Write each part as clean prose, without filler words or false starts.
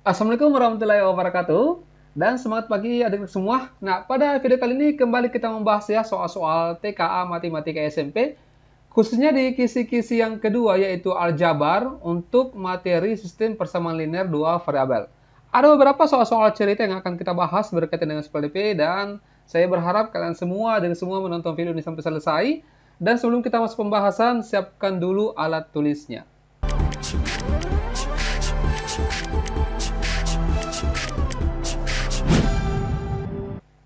Assalamualaikum warahmatullahi wabarakatuh. Dan semangat pagi adik-adik semua. Nah, pada video kali ini kembali kita membahas ya soal-soal TKA Matematika SMP. Khususnya di kisi-kisi yang kedua yaitu aljabar untuk materi sistem persamaan linear dua variabel. Ada beberapa soal-soal cerita yang akan kita bahas berkaitan dengan SPLDP dan saya berharap kalian semua dan semua menonton video ini sampai selesai. Dan sebelum kita masuk pembahasan, siapkan dulu alat tulisnya.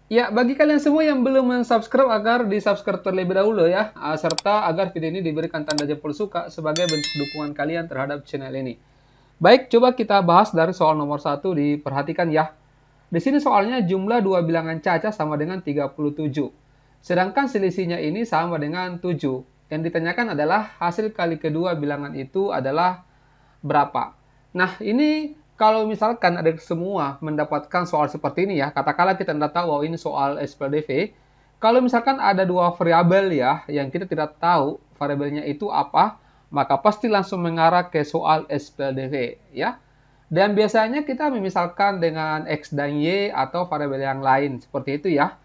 Ya, bagi kalian semua yang belum mensubscribe agar di-subscribe terlebih dahulu ya, serta agar video ini diberikan tanda jempol suka sebagai bentuk dukungan kalian terhadap channel ini. Baik, coba kita bahas dari soal nomor 1, diperhatikan ya. Di sini soalnya jumlah dua bilangan caca sama dengan 37. Sedangkan selisihnya ini sama dengan 7. Yang ditanyakan adalah hasil kali kedua bilangan itu adalah berapa. Nah, ini kalau misalkan ada semua mendapatkan soal seperti ini ya, katakanlah kita tidak tahu bahwa ini soal SPLDV, kalau misalkan ada dua variabel ya, yang kita tidak tahu variabelnya itu apa, maka pasti langsung mengarah ke soal SPLDV ya. Dan biasanya kita memisalkan dengan X dan Y atau variabel yang lain, seperti itu ya.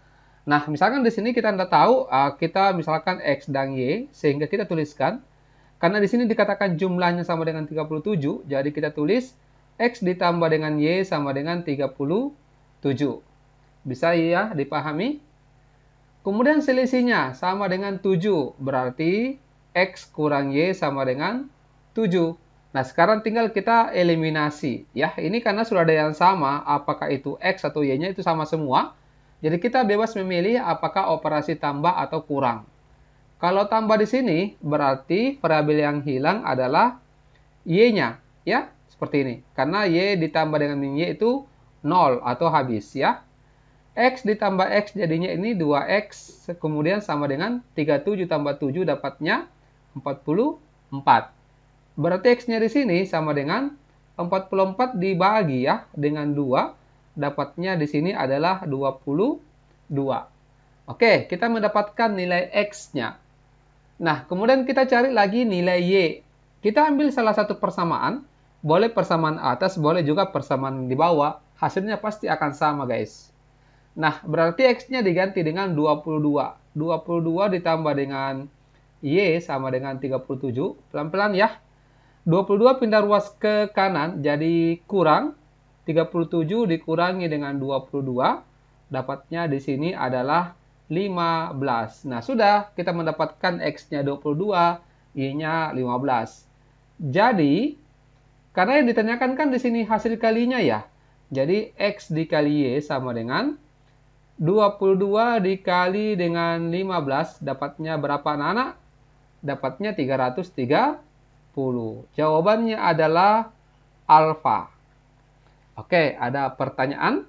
Nah, misalkan di sini kita tidak tahu, kita misalkan X dan Y, sehingga kita tuliskan, karena di sini dikatakan jumlahnya sama dengan 37, jadi kita tulis X ditambah dengan Y sama dengan 37. Bisa ya dipahami? Kemudian selisihnya sama dengan 7, berarti X kurang Y sama dengan 7. Nah, sekarang tinggal kita eliminasi. Ya, ini karena sudah ada yang sama, apakah itu X atau Y-nya itu sama semua. Jadi kita bebas memilih apakah operasi tambah atau kurang. Kalau tambah di sini, berarti variabel yang hilang adalah Y-nya. Ya, seperti ini. Karena Y ditambah dengan Y itu 0 atau habis ya. X ditambah X jadinya ini 2X. Kemudian sama dengan 37 tambah 7 dapatnya 44. Berarti X-nya di sini sama dengan 44 dibagi ya dengan 2. Dapatnya di sini adalah 22. Oke, kita mendapatkan nilai X-nya. Nah, kemudian kita cari lagi nilai Y. Kita ambil salah satu persamaan. Boleh persamaan atas, boleh juga persamaan di bawah. Hasilnya pasti akan sama, guys. Nah, berarti X-nya diganti dengan 22. 22 ditambah dengan Y sama dengan 37. Pelan-pelan ya. 22 pindah ruas ke kanan, jadi kurang. 37 dikurangi dengan 22. Dapatnya di sini adalah 15. Nah, sudah kita mendapatkan X-nya 22, Y-nya 15. Jadi, karena yang ditanyakan kan di sini hasil kalinya ya. Jadi, X dikali Y sama dengan 22 dikali dengan 15. Dapatnya berapa anak-anak? Dapatnya 330. Jawabannya adalah alfa. Oke, ada pertanyaan?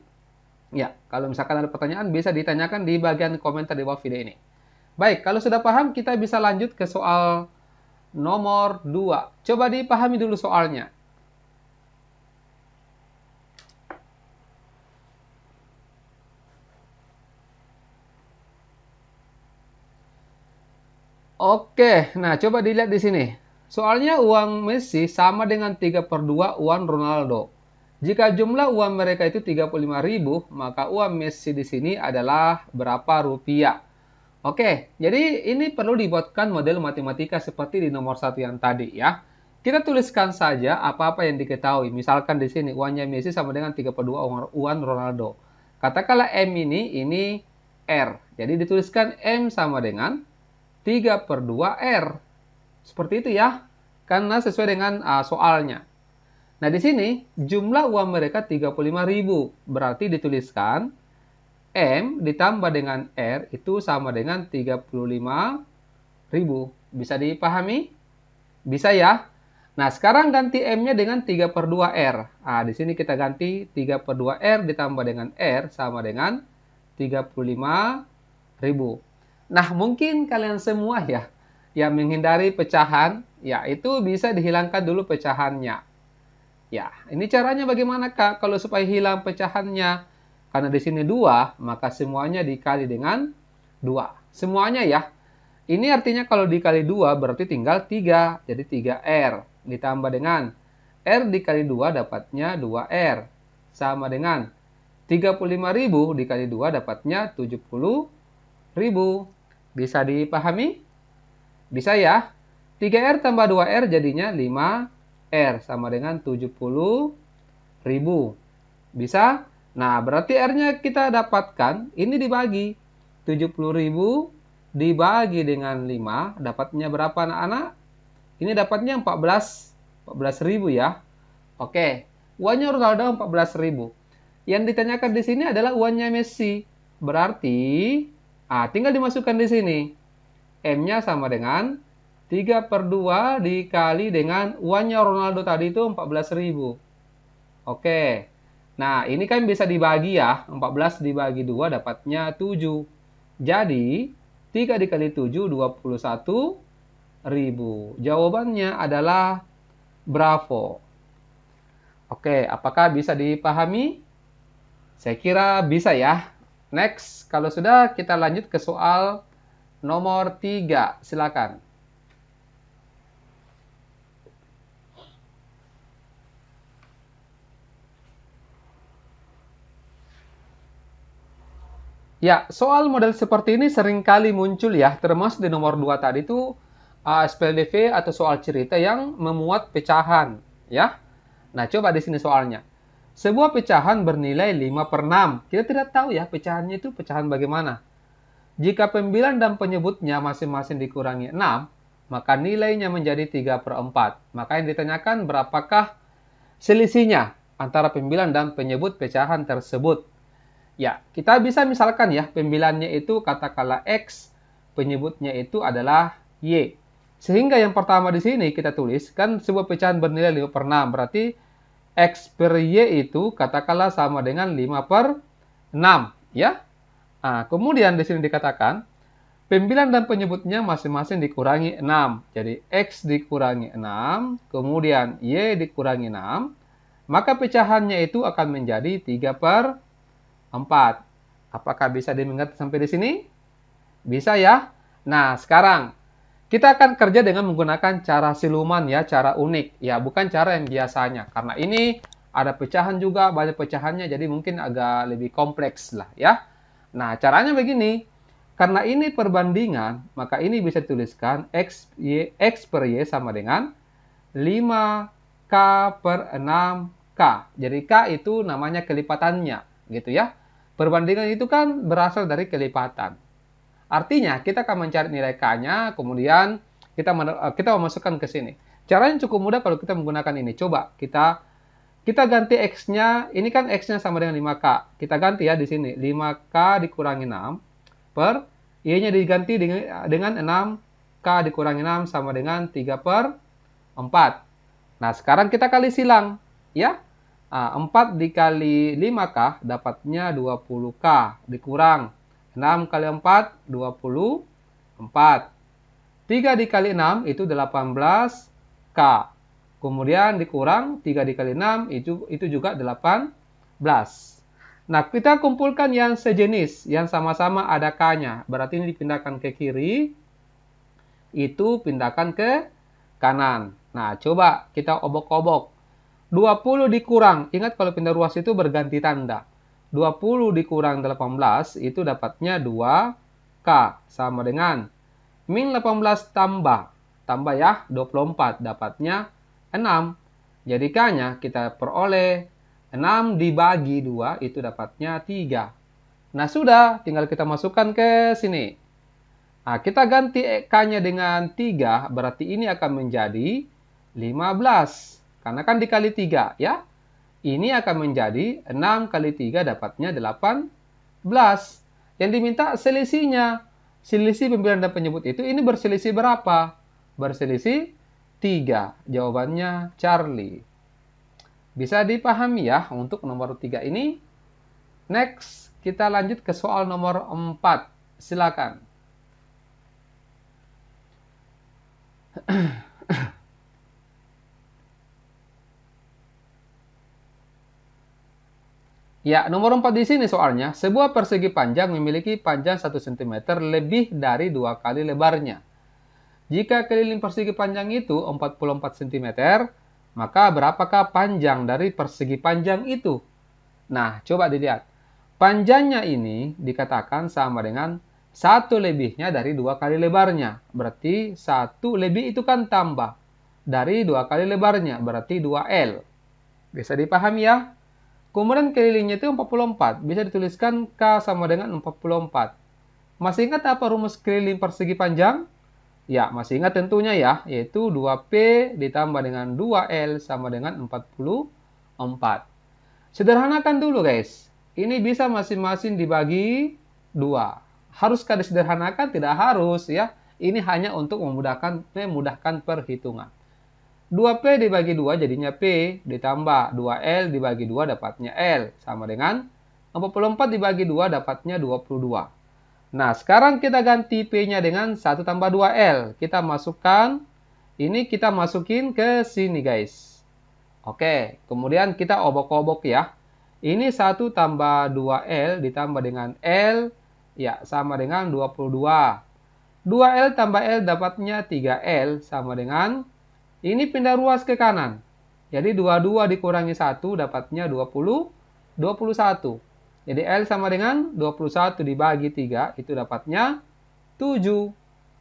Ya, kalau misalkan ada pertanyaan bisa ditanyakan di bagian komentar di bawah video ini. Baik, kalau sudah paham kita bisa lanjut ke soal nomor 2. Coba dipahami dulu soalnya. Oke, nah coba dilihat di sini. Soalnya uang Messi sama dengan 3/2 uang Ronaldo. Jika jumlah uang mereka itu 35.000, maka uang Messi di sini adalah berapa rupiah? Oke, jadi ini perlu dibuatkan model matematika seperti di nomor 1 yang tadi ya. Kita tuliskan saja apa-apa yang diketahui. Misalkan di sini uangnya Messi sama dengan 3/2 uang Ronaldo. Katakanlah M ini R. Jadi dituliskan M sama dengan 3/2 R. Seperti itu ya. Karena sesuai dengan soalnya. Nah, di sini jumlah uang mereka 35.000. Berarti dituliskan M ditambah dengan R itu sama dengan 35.000. Bisa dipahami? Bisa ya? Nah, sekarang ganti M-nya dengan 3/2 R. Nah, di sini kita ganti 3/2 R ditambah dengan R sama dengan 35.000. Nah, mungkin kalian semua ya yang menghindari pecahan, ya itu bisa dihilangkan dulu pecahannya. Ya, ini caranya bagaimana Kak? Kalau supaya hilang pecahannya, karena di sini 2, maka semuanya dikali dengan 2. Semuanya ya. Ini artinya kalau dikali 2 berarti tinggal 3. Jadi 3R ditambah dengan R dikali 2 dapatnya 2R. sama dengan 35.000 dikali 2 dapatnya 70.000. Bisa dipahami? Bisa ya? 3R tambah 2R jadinya 5R sama dengan 70.000. Bisa? Nah, berarti R-nya kita dapatkan, ini dibagi. 70.000 dibagi dengan 5, dapatnya berapa anak-anak? Ini dapatnya 14.000 ya. Oke, uangnya Ronaldo 14.000. Yang ditanyakan di sini adalah uangnya Messi. Berarti, tinggal dimasukkan di sini. M-nya sama dengan 3/2 dikali dengan uangnya Ronaldo tadi itu 14.000. Oke. Nah, ini kan bisa dibagi ya. 14 dibagi 2 dapatnya 7. Jadi, 3 dikali 7, 21.000. Jawabannya adalah Bravo. Oke, apakah bisa dipahami? Saya kira bisa ya. Next, kalau sudah kita lanjut ke soal nomor 3. Silakan. Ya, soal model seperti ini seringkali muncul ya, termasuk di nomor 2 tadi itu SPLDV atau soal cerita yang memuat pecahan, ya. Nah, coba di sini soalnya. Sebuah pecahan bernilai 5/6. Kita tidak tahu ya pecahannya itu pecahan bagaimana. Jika pembilang dan penyebutnya masing-masing dikurangi 6, maka nilainya menjadi 3/4. Maka yang ditanyakan berapakah selisihnya antara pembilang dan penyebut pecahan tersebut. Ya, kita bisa misalkan ya, pembilangnya itu katakanlah X, penyebutnya itu adalah Y. Sehingga yang pertama di sini kita tulis, kan sebuah pecahan bernilai 5/6, berarti X per Y itu katakanlah sama dengan 5/6, ya. Nah, kemudian di sini dikatakan, pembilang dan penyebutnya masing-masing dikurangi 6. Jadi, X dikurangi 6, kemudian Y dikurangi 6, maka pecahannya itu akan menjadi 3/4. Apakah bisa dimengerti sampai di sini? Bisa ya? Nah, sekarang kita akan kerja dengan menggunakan cara siluman ya, cara unik. Ya, bukan cara yang biasanya. Karena ini ada pecahan juga, banyak pecahannya, jadi mungkin agak lebih kompleks lah ya. Nah, caranya begini. Karena ini perbandingan, maka ini bisa dituliskan X per Y sama dengan 5K per 6K. Jadi K itu namanya kelipatannya, gitu ya. Perbandingan itu kan berasal dari kelipatan. Artinya, kita akan mencari nilai K-nya, kemudian kita memasukkan ke sini. Caranya cukup mudah kalau kita menggunakan ini. Coba kita ganti X-nya, ini kan X-nya sama dengan 5K. Kita ganti ya di sini, 5K dikurangi 6 per Y-nya diganti dengan 6K dikurangi 6 sama dengan 3/4. Nah, sekarang kita kali silang, ya. 4 dikali 5K dapatnya 20K dikurang 6 kali 4 24. 3 dikali 6 itu 18K. Kemudian dikurang 3 dikali 6 itu juga 18. Nah, kita kumpulkan yang sejenis, yang sama-sama ada K-nya. Berarti ini dipindahkan ke kiri, itu pindahkan ke kanan. Nah, coba kita obok-obok. 20 dikurang, ingat kalau pindah ruas itu berganti tanda. 20 dikurang 18 itu dapatnya 2K sama dengan min 18 tambah ya 24 dapatnya 6. Jadi K-nya kita peroleh 6 dibagi 2 itu dapatnya 3. Nah, sudah, tinggal kita masukkan ke sini. Nah, kita ganti K-nya dengan 3, berarti ini akan menjadi 15. Karena kan dikali 3, ya. Ini akan menjadi 6 kali 3 dapatnya 18. Yang diminta selisihnya. Selisih pembilang dan penyebut itu ini berselisih berapa? Berselisih 3. Jawabannya Charlie. Bisa dipahami ya untuk nomor 3 ini. Next, kita lanjut ke soal nomor 4. Silakan. Ya, nomor 4 di sini soalnya, sebuah persegi panjang memiliki panjang 1 cm lebih dari 2 kali lebarnya. Jika keliling persegi panjang itu 44 cm, maka berapakah panjang dari persegi panjang itu? Nah, coba dilihat. Panjangnya ini dikatakan sama dengan 1 lebihnya dari 2 kali lebarnya. Berarti 1 lebih itu kan tambah dari 2 kali lebarnya. Berarti 2L. Bisa dipahami ya? Kemudian kelilingnya itu 44. Bisa dituliskan K sama dengan 44. Masih ingat apa rumus keliling persegi panjang? Ya, masih ingat tentunya ya, yaitu 2P ditambah dengan 2L sama dengan 44. Sederhanakan dulu guys. Ini bisa masing-masing dibagi 2. Haruskah disederhanakan? Tidak harus ya. Ini hanya untuk memudahkan perhitungan. 2P dibagi 2 jadinya P, ditambah 2L dibagi 2 dapatnya L. Sama dengan 44 dibagi 2 dapatnya 22. Nah, sekarang kita ganti P-nya dengan 1 tambah 2L. Kita masukkan, ini kita masukin ke sini guys. Oke, kemudian kita obok-obok ya. Ini 1 tambah 2L ditambah dengan L, ya sama dengan 22. 2L tambah L dapatnya 3L sama dengan, ini pindah ruas ke kanan. Jadi 22 dikurangi 1 dapatnya 21. Jadi L sama dengan 21 dibagi 3, itu dapatnya 7.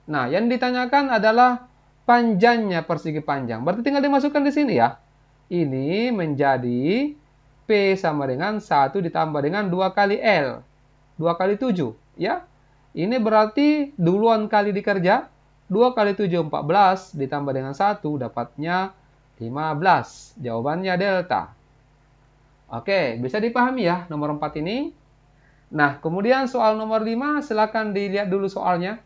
Nah, yang ditanyakan adalah panjangnya persegi panjang. Berarti tinggal dimasukkan di sini ya. Ini menjadi P sama dengan 1 ditambah dengan 2 kali L. 2 kali 7. Ya. Ini berarti duluan kali dikerja. 2 kali 7, 14. Ditambah dengan 1 dapatnya 15. Jawabannya delta. Oke, bisa dipahami ya nomor 4 ini. Nah, kemudian soal nomor 5, silakan dilihat dulu soalnya.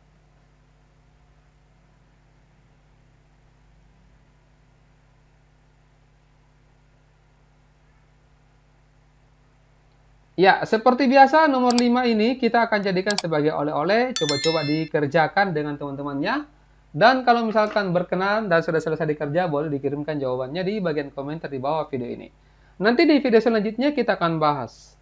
Ya, seperti biasa nomor 5 ini kita akan jadikan sebagai oleh-oleh. Coba-coba dikerjakan dengan teman-temannya. Dan kalau misalkan berkenan dan sudah selesai dikerja, boleh dikirimkan jawabannya di bagian komentar di bawah video ini. Nanti di video selanjutnya kita akan bahas